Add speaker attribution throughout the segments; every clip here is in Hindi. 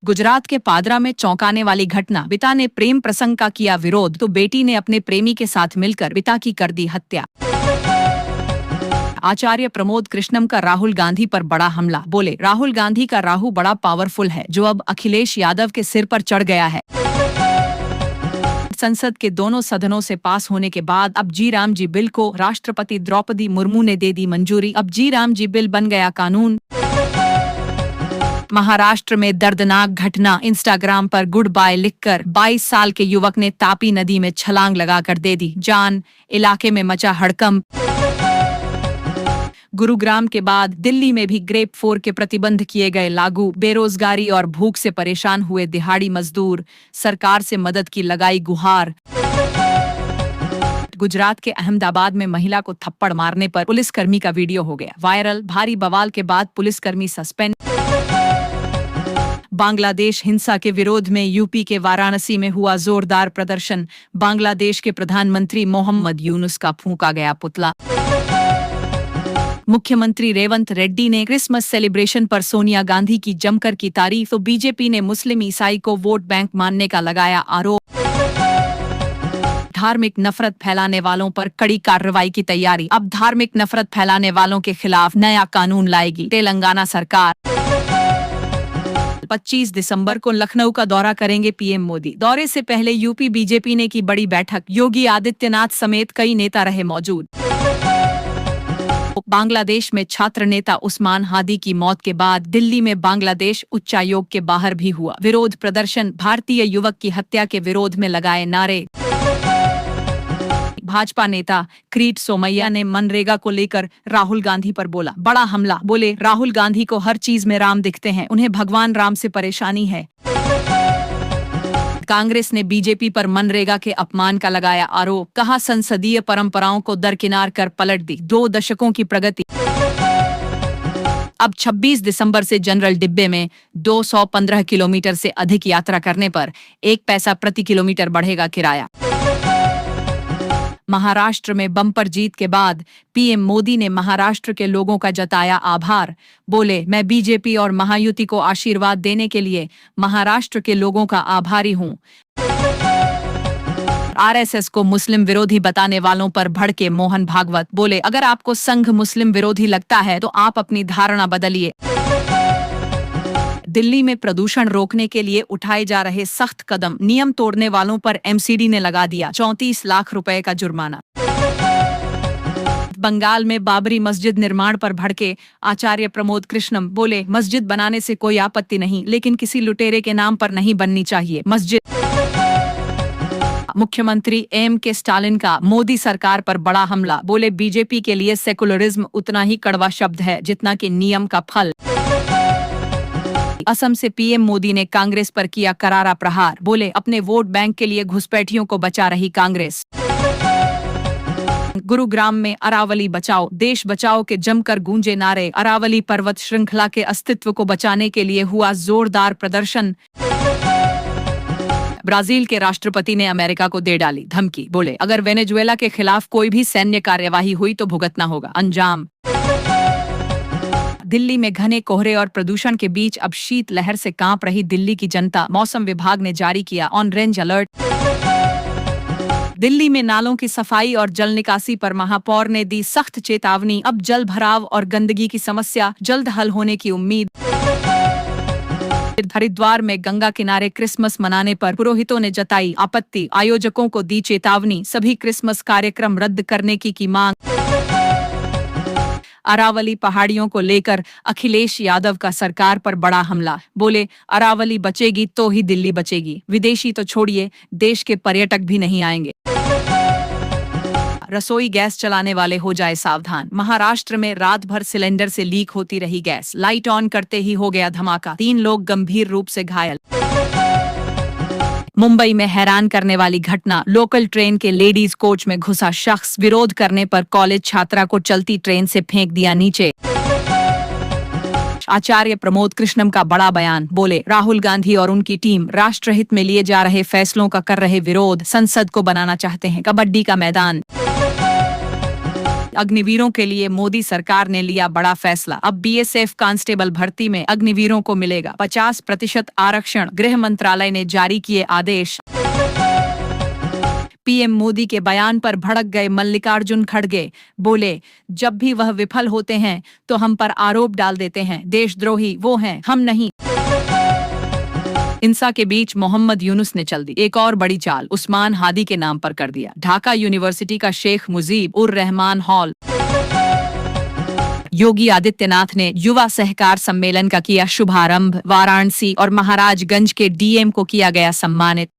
Speaker 1: गुजरात के पादरा में चौंकाने वाली घटना। पिता ने प्रेम प्रसंग का किया विरोध तो बेटी ने अपने प्रेमी के साथ मिलकर पिता की कर दी हत्या। आचार्य प्रमोद कृष्णम का राहुल गांधी पर बड़ा हमला। बोले, राहुल गांधी का राहु बड़ा पावरफुल है जो अब अखिलेश यादव के सिर पर चढ़ गया है। संसद के दोनों सदनों से पास होने के बाद अब जी राम जी बिल को राष्ट्रपति द्रौपदी मुर्मू ने दे दी मंजूरी। अब जी राम जी बिल बन गया कानून। महाराष्ट्र में दर्दनाक घटना। इंस्टाग्राम पर गुड बाय लिखकर 22 साल के युवक ने तापी नदी में छलांग लगाकर दे दी जान। इलाके में मचा हड़कंप। गुरुग्राम के बाद दिल्ली में भी ग्रेप 4 के प्रतिबंध किए गए लागू। बेरोजगारी और भूख से परेशान हुए दिहाड़ी मजदूर सरकार से मदद की लगाई गुहार। गुजरात के अहमदाबाद में महिला को थप्पड़ मारने पर पुलिसकर्मी का वीडियो हो गया वायरल। भारी बवाल के बाद पुलिसकर्मी सस्पेंड। बांग्लादेश हिंसा के विरोध में यूपी के वाराणसी में हुआ जोरदार प्रदर्शन। बांग्लादेश के प्रधानमंत्री मोहम्मद यूनुस का फूंका गया पुतला। मुख्यमंत्री रेवंत रेड्डी ने क्रिसमस सेलिब्रेशन पर सोनिया गांधी की जमकर की तारीफ तो बीजेपी ने मुस्लिम ईसाई को वोट बैंक मानने का लगाया आरोप। धार्मिक नफरत फैलाने वालों पर कड़ी कार्रवाई की तैयारी। अब धार्मिक नफरत फैलाने वालों के खिलाफ नया कानून लाएगी तेलंगाना सरकार। 25 दिसंबर को लखनऊ का दौरा करेंगे पीएम मोदी। दौरे से पहले यूपी बीजेपी ने की बड़ी बैठक। योगी आदित्यनाथ समेत कई नेता रहे मौजूद। बांग्लादेश में छात्र नेता उस्मान हादी की मौत के बाद दिल्ली में बांग्लादेश उच्चायोग के बाहर भी हुआ विरोध प्रदर्शन। भारतीय युवक की हत्या के विरोध में लगाए नारे। भाजपा नेता किरीट सोमैया ने मनरेगा को लेकर राहुल गांधी पर बोला बड़ा हमला। बोले, राहुल गांधी को हर चीज में राम दिखते हैं, उन्हें भगवान राम से परेशानी है। कांग्रेस ने बीजेपी पर मनरेगा के अपमान का लगाया आरोप। कहा, संसदीय परंपराओं को दरकिनार कर पलट दी 2 दशकों की प्रगति। अब 26 दिसंबर से जनरल डिब्बे में 215 किलोमीटर से अधिक यात्रा करने पर 1 पैसा प्रति किलोमीटर बढ़ेगा किराया। महाराष्ट्र में बम्पर जीत के बाद पीएम मोदी ने महाराष्ट्र के लोगों का जताया आभार। बोले, मैं बीजेपी और महायुति को आशीर्वाद देने के लिए महाराष्ट्र के लोगों का आभारी हूं। आरएसएस को मुस्लिम विरोधी बताने वालों पर भड़के मोहन भागवत। बोले, अगर आपको संघ मुस्लिम विरोधी लगता है तो आप अपनी धारणा बदलिए। दिल्ली में प्रदूषण रोकने के लिए उठाए जा रहे सख्त कदम। नियम तोड़ने वालों पर एमसीडी ने लगा दिया 34 लाख रुपए का जुर्माना। बंगाल में बाबरी मस्जिद निर्माण पर भड़के आचार्य प्रमोद कृष्णम। बोले, मस्जिद बनाने से कोई आपत्ति नहीं, लेकिन किसी लुटेरे के नाम पर नहीं बननी चाहिए मस्जिद। मुख्यमंत्री एम.के. स्टालिन का मोदी सरकार पर बड़ा हमला। बोले, बीजेपी के लिए सेकुलरिज्म उतना ही कड़वा शब्द है जितना कि नियम का फल। असम से पीएम मोदी ने कांग्रेस पर किया करारा प्रहार। बोले, अपने वोट बैंक के लिए घुसपैठियों को बचा रही कांग्रेस। गुरुग्राम में अरावली बचाओ देश बचाओ के जमकर गूंजे नारे। अरावली पर्वत श्रृंखला के अस्तित्व को बचाने के लिए हुआ जोरदार प्रदर्शन। ब्राजील के राष्ट्रपति ने अमेरिका को दे डाली धमकी। बोले, अगर वेनेजुएला के खिलाफ कोई भी सैन्य कार्यवाही हुई तो भुगतना होगा अंजाम। दिल्ली में घने कोहरे और प्रदूषण के बीच अब शीत लहर से कांप रही दिल्ली की जनता। मौसम विभाग ने जारी किया ऑरेंज अलर्ट। दिल्ली में नालों की सफाई और जल निकासी पर महापौर ने दी सख्त चेतावनी। अब जल भराव और गंदगी की समस्या जल्द हल होने की उम्मीद। हरिद्वार में गंगा किनारे क्रिसमस मनाने पर पुरोहितों ने जताई आपत्ति। आयोजकों को दी चेतावनी। सभी क्रिसमस कार्यक्रम रद्द करने की मांग। अरावली पहाड़ियों को लेकर अखिलेश यादव का सरकार पर बड़ा हमला। बोले, अरावली बचेगी तो ही दिल्ली बचेगी, विदेशी तो छोड़िए देश के पर्यटक भी नहीं आएंगे। रसोई गैस चलाने वाले हो जाए सावधान। महाराष्ट्र में रात भर सिलेंडर से लीक होती रही गैस। लाइट ऑन करते ही हो गया धमाका। 3 लोग गंभीर रूप से घायल। मुंबई में हैरान करने वाली घटना। लोकल ट्रेन के लेडीज कोच में घुसा शख्स। विरोध करने पर कॉलेज छात्रा को चलती ट्रेन से फेंक दिया नीचे। आचार्य प्रमोद कृष्णम का बड़ा बयान। बोले, राहुल गांधी और उनकी टीम राष्ट्रहित में लिए जा रहे फैसलों का कर रहे विरोध। संसद को बनाना चाहते हैं कबड्डी का मैदान। अग्निवीरों के लिए मोदी सरकार ने लिया बड़ा फैसला। अब बीएसएफ कांस्टेबल भर्ती में अग्निवीरों को मिलेगा 50% आरक्षण। गृह मंत्रालय ने जारी किए आदेश। पीएम मोदी के बयान पर भड़क गए मल्लिकार्जुन खड़गे। बोले, जब भी वह विफल होते हैं तो हम पर आरोप डाल देते हैं, देशद्रोही वो हैं, हम नहीं। इंसा के बीच मोहम्मद यूनुस ने चल दी एक और बड़ी चाल, उस्मान हादी के नाम पर कर दिया ढाका यूनिवर्सिटी का शेख मुजीब उर रहमान हॉल। योगी आदित्यनाथ ने युवा सहकार सम्मेलन का किया शुभारंभ। वाराणसी और महाराजगंज के डीएम को किया गया सम्मानित।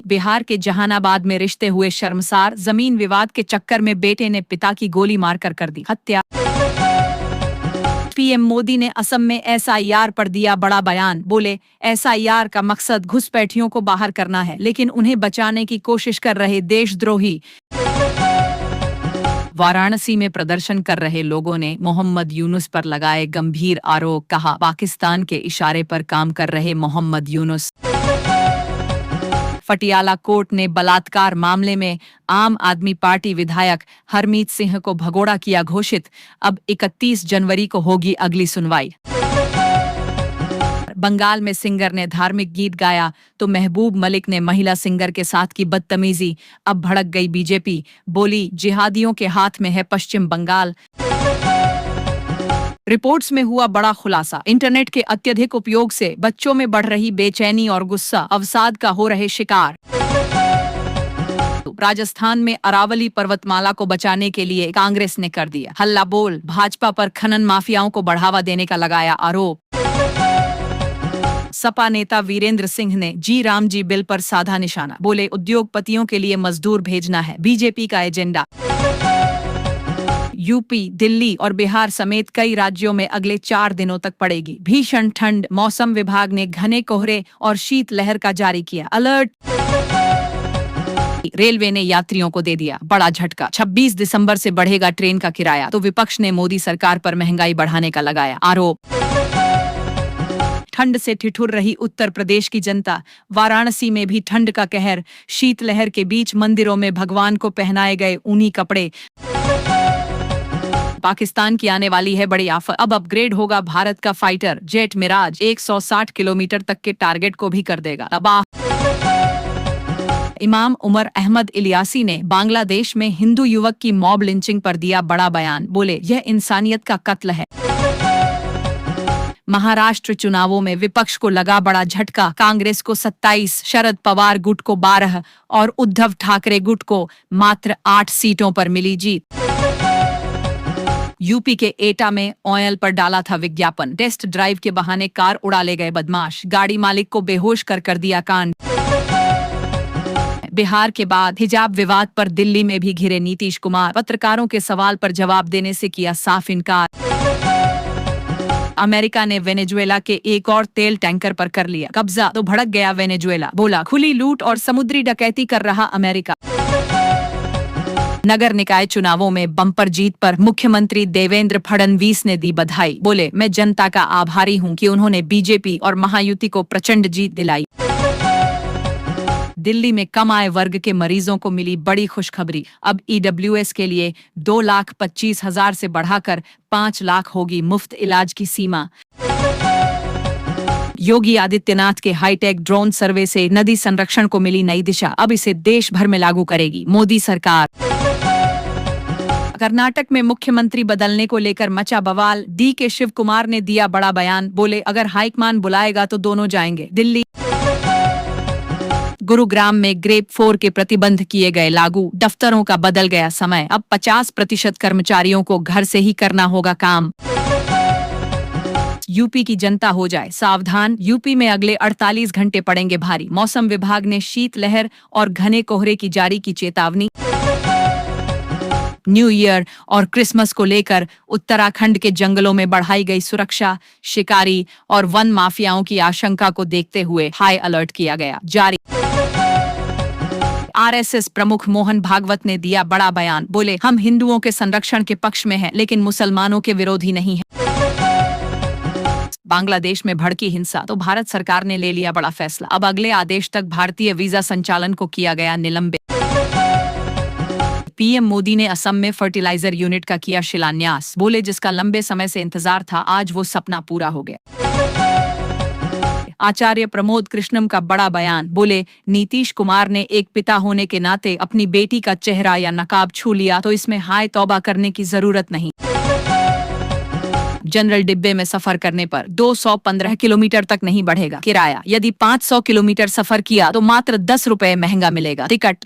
Speaker 1: बिहार के जहानाबाद में रिश्ते हुए शर्मसार। जमीन विवाद के चक्कर में बेटे ने पिता की गोली मारकर कर दी हत्या। पीएम मोदी ने असम में एसआईआर पर दिया बड़ा बयान। बोले, एसआईआर का मकसद घुसपैठियों को बाहर करना है, लेकिन उन्हें बचाने की कोशिश कर रहे देशद्रोही। वाराणसी में प्रदर्शन कर रहे लोगों ने मोहम्मद यूनुस पर लगाए गंभीर आरोप। कहा, पाकिस्तान के इशारे पर काम कर रहे मोहम्मद यूनुस। पटियाला कोर्ट ने बलात्कार मामले में आम आदमी पार्टी विधायक हरमीत सिंह को भगोड़ा किया घोषित। अब 31 जनवरी को होगी अगली सुनवाई। बंगाल में सिंगर ने धार्मिक गीत गाया तो महबूब मलिक ने महिला सिंगर के साथ की बदतमीजी। अब भड़क गई बीजेपी। बोली, जिहादियों के हाथ में है पश्चिम बंगाल। रिपोर्ट्स में हुआ बड़ा खुलासा। इंटरनेट के अत्यधिक उपयोग से बच्चों में बढ़ रही बेचैनी और गुस्सा, अवसाद का हो रहे शिकार। राजस्थान में अरावली पर्वतमाला को बचाने के लिए कांग्रेस ने कर दिया हल्ला बोल। भाजपा पर खनन माफियाओं को बढ़ावा देने का लगाया आरोप। सपा नेता वीरेंद्र सिंह ने जी राम जी बिल पर साधा निशाना। बोले, उद्योगपतियों के लिए मजदूर भेजना है बीजेपी का एजेंडा। यूपी, दिल्ली और बिहार समेत कई राज्यों में अगले 4 दिनों तक पड़ेगी भीषण ठंड। मौसम विभाग ने घने कोहरे और शीत लहर का जारी किया अलर्ट। रेलवे ने यात्रियों को दे दिया बड़ा झटका। 26 दिसंबर से बढ़ेगा ट्रेन का किराया, तो विपक्ष ने मोदी सरकार पर महंगाई बढ़ाने का लगाया आरोप। ठंड से ठिठुर रही उत्तर प्रदेश की जनता। वाराणसी में भी ठंड का कहर। शीतलहर के बीच मंदिरों में भगवान को पहनाए गए ऊनी कपड़े। पाकिस्तान की आने वाली है बड़ी आफत। अब अपग्रेड होगा भारत का फाइटर जेट मिराज। 160 किलोमीटर तक के टारगेट को भी कर देगा तबाह। इमाम उमर अहमद इलियासी ने बांग्लादेश में हिंदू युवक की मॉब लिंचिंग पर दिया बड़ा बयान। बोले, यह इंसानियत का कत्ल है। महाराष्ट्र चुनावों में विपक्ष को लगा बड़ा झटका। कांग्रेस को 27, शरद पवार गुट को 12 और उद्धव ठाकरे गुट को मात्र 8 सीटों पर मिली जीत। यूपी के एटा में ऑयल पर डाला था विज्ञापन। टेस्ट ड्राइव के बहाने कार उड़ा ले गए बदमाश। गाड़ी मालिक को बेहोश कर दिया कांड। बिहार के बाद हिजाब विवाद पर दिल्ली में भी घिरे नीतीश कुमार। पत्रकारों के सवाल पर जवाब देने से किया साफ इनकार। अमेरिका ने वेनेजुएला के एक और तेल टैंकर पर कर लिया कब्जा, तो भड़क गया वेनेजुएला। बोला, खुली लूट और समुद्री डकैती कर रहा अमेरिका। नगर निकाय चुनावों में बम्पर जीत पर मुख्यमंत्री देवेंद्र फडणवीस ने दी बधाई। बोले, मैं जनता का आभारी हूं कि उन्होंने बीजेपी और महायुति को प्रचंड जीत दिलाई। दिल्ली में कम आय वर्ग के मरीजों को मिली बड़ी खुशखबरी। अब ईडब्ल्यूएस के लिए 2,25,000 से बढ़ाकर 5 लाख होगी मुफ्त इलाज की सीमा। योगी आदित्यनाथ के हाईटेक ड्रोन सर्वे से नदी संरक्षण को मिली नई दिशा। अब इसे देश भर में लागू करेगी मोदी सरकार। कर्नाटक में मुख्यमंत्री बदलने को लेकर मचा बवाल। डी के शिव कुमार ने दिया बड़ा बयान। बोले, अगर हाईकमान बुलाएगा तो दोनों जाएंगे दिल्ली। गुरुग्राम में ग्रेड 4 के प्रतिबंध किए गए लागू। दफ्तरों का बदल गया समय। अब 50% कर्मचारियों को घर से ही करना होगा काम। यूपी की जनता हो जाए सावधान। यूपी में अगले 48 घंटे पड़ेंगे भारी। मौसम विभाग ने शीतलहर और घने कोहरे की जारी की चेतावनी। न्यू ईयर और क्रिसमस को लेकर उत्तराखंड के जंगलों में बढ़ाई गई सुरक्षा। शिकारी और वन माफियाओं की आशंका को देखते हुए हाई अलर्ट किया गया जारी। आरएसएस प्रमुख मोहन भागवत ने दिया बड़ा बयान। बोले, हम हिंदुओं के संरक्षण के पक्ष में हैं, लेकिन मुसलमानों के विरोधी नहीं हैं। बांग्लादेश में भड़की हिंसा, तो भारत सरकार ने ले लिया बड़ा फैसला। अब अगले आदेश तक भारतीय वीजा संचालन को किया गया निलंबित। पीएम मोदी ने असम में फर्टिलाइजर यूनिट का किया शिलान्यास। बोले जिसका लंबे समय से इंतजार था, आज वो सपना पूरा हो गया। आचार्य प्रमोद कृष्णम का बड़ा बयान। बोले नीतीश कुमार ने एक पिता होने के नाते अपनी बेटी का चेहरा या नकाब छू लिया तो इसमें हाय तौबा करने की जरूरत नहीं। जनरल डिब्बे में सफर करने पर 215 किलोमीटर तक नहीं बढ़ेगा किराया। यदि 500 किलोमीटर सफर किया तो मात्र 10 रुपए महंगा मिलेगा टिकट।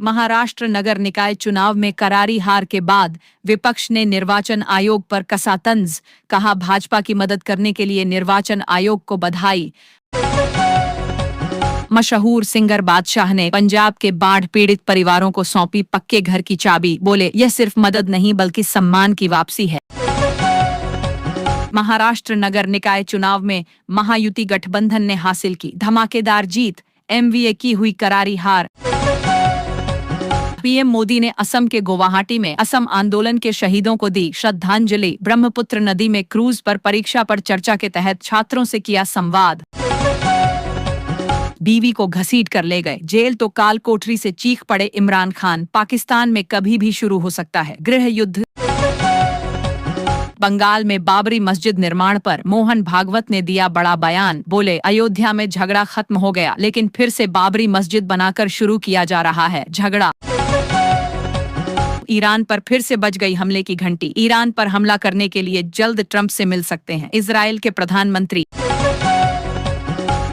Speaker 1: महाराष्ट्र नगर निकाय चुनाव में करारी हार के बाद विपक्ष ने निर्वाचन आयोग पर कसा तंज। कहा भाजपा की मदद करने के लिए निर्वाचन आयोग को बधाई। मशहूर सिंगर बादशाह ने पंजाब के बाढ़ पीड़ित परिवारों को सौंपी पक्के घर की चाबी। बोले यह सिर्फ मदद नहीं बल्कि सम्मान की वापसी है। महाराष्ट्र नगर निकाय चुनाव में महायुति गठबंधन ने हासिल की धमाकेदार जीत। एमवीए की हुई करारी हार। पीएम मोदी ने असम के गुवाहाटी में असम आंदोलन के शहीदों को दी श्रद्धांजलि। ब्रह्मपुत्र नदी में क्रूज पर परीक्षा पर चर्चा के तहत छात्रों से किया संवाद। बीवी को घसीट कर ले गए जेल तो काल कोठरी से चीख पड़े इमरान खान। पाकिस्तान में कभी भी शुरू हो सकता है गृह युद्ध। बंगाल में बाबरी मस्जिद निर्माण पर मोहन भागवत ने दिया बड़ा बयान। बोले अयोध्या में झगड़ा खत्म हो गया लेकिन फिर से बाबरी मस्जिद बनाकर शुरू किया जा रहा है झगड़ा। ईरान पर फिर से बज गई हमले की घंटी। ईरान पर हमला करने के लिए जल्द ट्रंप से मिल सकते हैं इजराइल के प्रधानमंत्री।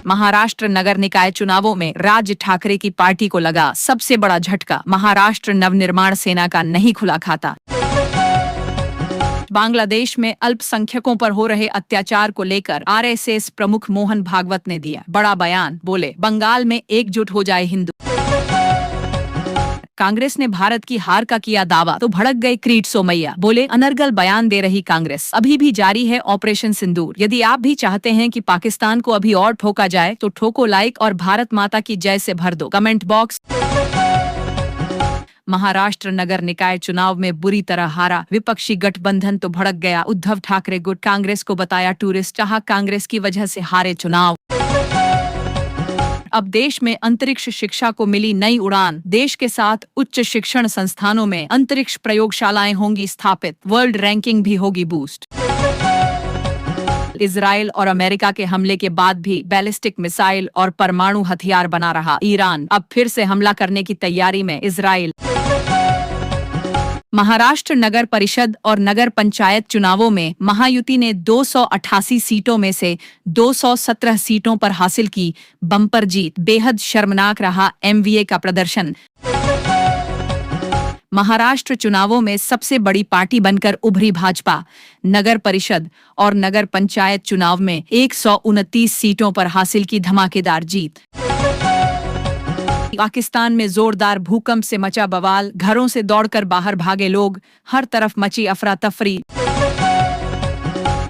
Speaker 1: महाराष्ट्र नगर निकाय चुनावों में राज ठाकरे की पार्टी को लगा सबसे बड़ा झटका। महाराष्ट्र नवनिर्माण सेना का नहीं खुला खाता। बांग्लादेश में अल्पसंख्यकों पर हो रहे अत्याचार को लेकर आरएसएस प्रमुख मोहन भागवत ने दिया बड़ा बयान। बोले बंगाल में एकजुट हो जाए हिंदू। कांग्रेस ने भारत की हार का किया दावा तो भड़क गए किरीट सोमैया। बोले अनर्गल बयान दे रही कांग्रेस। अभी भी जारी है ऑपरेशन सिंदूर। यदि आप भी चाहते हैं कि पाकिस्तान को अभी और ठोका जाए तो ठोको लाइक और भारत माता की जय से भर दो कमेंट बॉक्स। महाराष्ट्र नगर निकाय चुनाव में बुरी तरह हारा विपक्षी गठबंधन तो भड़क गया। उद्धव ठाकरे गुट कांग्रेस को बताया टूरिस्ट। चाहा कांग्रेस की वजह से हारे चुनाव। अब देश में अंतरिक्ष शिक्षा को मिली नई उड़ान। देश के साथ उच्च शिक्षण संस्थानों में अंतरिक्ष प्रयोगशालाएं होंगी स्थापित। वर्ल्ड रैंकिंग भी होगी बूस्ट। इजराइल और अमेरिका के हमले के बाद भी बैलिस्टिक मिसाइल और परमाणु हथियार बना रहा ईरान। अब फिर से हमला करने की तैयारी में इजराइल। महाराष्ट्र नगर परिषद और नगर पंचायत चुनावों में महायुति ने 288 सीटों में से 217 सीटों पर हासिल की बम्पर जीत। बेहद शर्मनाक रहा एमवीए का प्रदर्शन। महाराष्ट्र चुनावों में सबसे बड़ी पार्टी बनकर उभरी भाजपा। नगर परिषद और नगर पंचायत चुनाव में 129 सीटों पर हासिल की धमाकेदार जीत। पाकिस्तान में जोरदार भूकंप से मचा बवाल। घरों से दौड़कर बाहर भागे लोग। हर तरफ मची अफरा तफरी।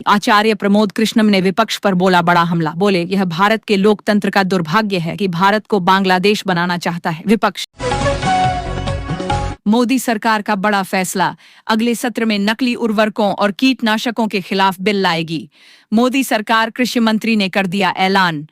Speaker 1: आचार्य प्रमोद कृष्णम ने विपक्ष पर बोला बड़ा हमला। बोले यह भारत के लोकतंत्र का दुर्भाग्य है कि भारत को बांग्लादेश बनाना चाहता है विपक्ष। मोदी सरकार का बड़ा फैसला। अगले सत्र में नकली उर्वरकों और कीटनाशकों के खिलाफ बिल लाएगी। मोदी सरकार कृषि मंत्री ने कर दिया ऐलान।